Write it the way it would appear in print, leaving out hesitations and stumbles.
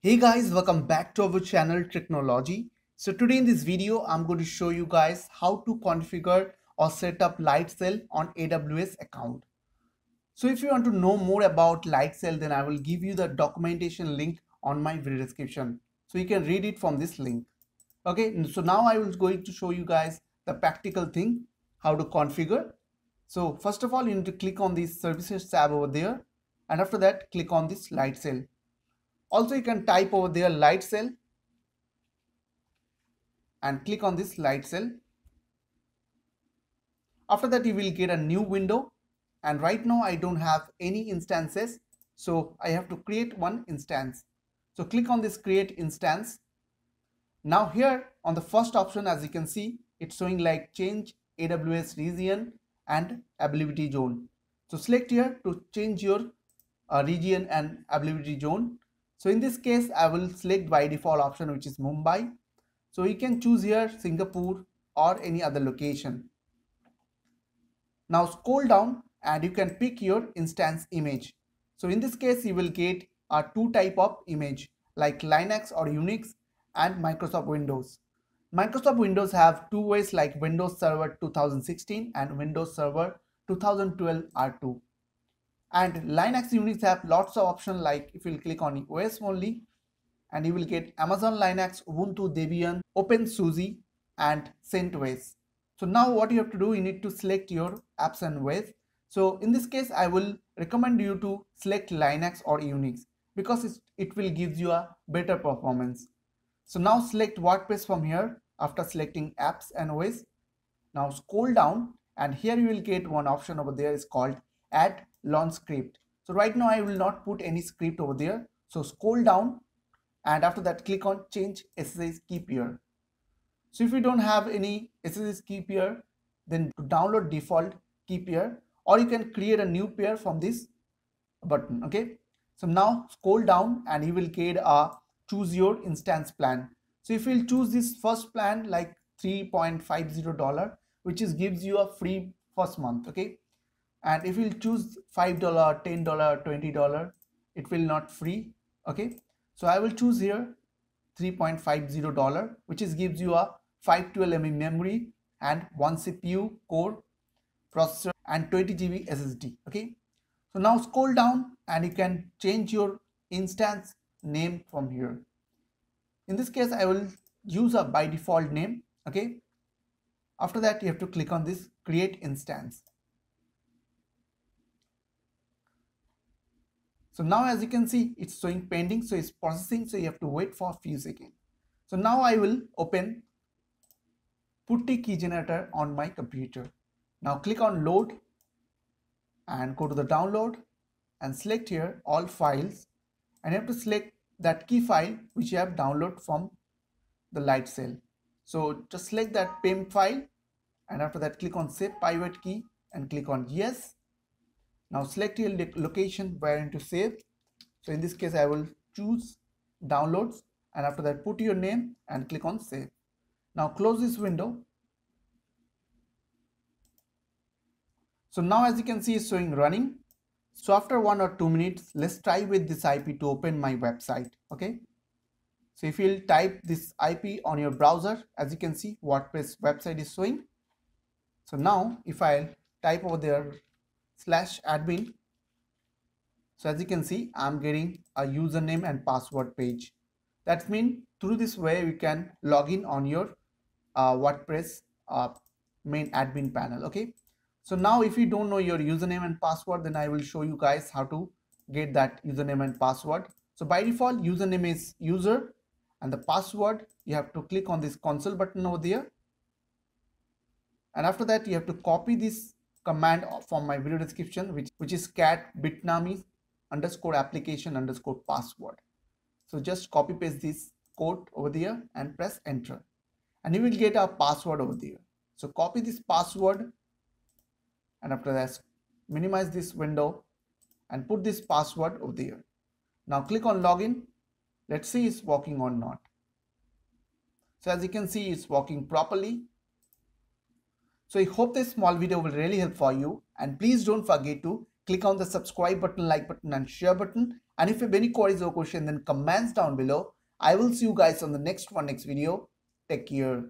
Hey guys, welcome back to our channel Technology. So today in this video, I'm going to show you guys how to configure or set up Lightsail on AWS account. So if you want to know more about Lightsail, then I will give you the documentation link on my video description. So you can read it from this link. Okay, so now I was going to show you guys the practical thing, how to configure. So first of all, you need to click on this services tab over there. And after that, click on this Lightsail. Also, you can type over there Lightsail and click on this Lightsail. After that, you will get a new window. And right now, I don't have any instances. So I have to create one instance. So click on this create instance. Now here on the first option, as you can see, it's showing like change AWS region and availability zone. So select here to change your region and availability zone. So in this case, I will select by default option, which is Mumbai. So you can choose here Singapore or any other location. Now scroll down and you can pick your instance image. So in this case, you will get two type of image like Linux or Unix and Microsoft Windows. Microsoft Windows have two ways like Windows Server 2016 and Windows Server 2012 R2. And Linux Unix have lots of options like if you click on OS only, and you will get Amazon Linux, Ubuntu, Debian, OpenSUSE and CentOS. So now what you have to do, you need to select your apps and OS. So in this case, I will recommend you to select Linux or Unix because it will give you a better performance. So now select WordPress from here after selecting apps and OS. Now scroll down and here you will get one option over there is called add launch script. So right now I will not put any script over there. So scroll down and after that click on change SSH key pair. So if you don't have any SSH key pair, then to download default key pair or you can create a new pair from this button. Okay, so now scroll down and you will get a choose your instance plan. So if you choose this first plan like $3.50, which is gives you a free first month. Okay, and if you choose $5, $10, $20, it will not free. Okay, so I will choose here $3.50, which is gives you a 512 MB memory and 1 CPU core processor and 20 GB SSD. Okay, so now scroll down and you can change your instance name from here. In this case, I will use a by default name. Okay, after that you have to click on this create instance. So now as you can see, it's showing pending, so it's processing, so you have to wait for a few seconds. So now I will open Putty key generator on my computer. Now click on load and go to the download and select here all files and you have to select that key file which you have downloaded from the Lightsail. So just select that PIM file and after that click on save private key and click on yes. Now select your location wherein to save. So in this case, I will choose downloads and after that put your name and click on save. Now close this window. So now as you can see, it's showing running. So after 1 or 2 minutes, let's try with this IP to open my website. Okay. So if you'll type this IP on your browser, as you can see, WordPress website is showing. So now if I type over there /admin, so as you can see, I'm getting a username and password page. That means through this way you can log in on your WordPress main admin panel. Okay, so now if you don't know your username and password, then I will show you guys how to get that username and password. So by default, username is user and the password, you have to click on this console button over there. And after that, you have to copy this command from my video description, which is cat bitnami _ application _ password. So just copy paste this code over there and press enter and you will get a password over there. So copy this password and after that minimize this window and put this password over there. Now click on login. Let's see it's working or not. So as you can see, it's working properly. So I hope this small video will really help for you and please don't forget to click on the subscribe button, like button and share button. And if you have any queries or question, then comments down below. I will see you guys on the next video. Take care.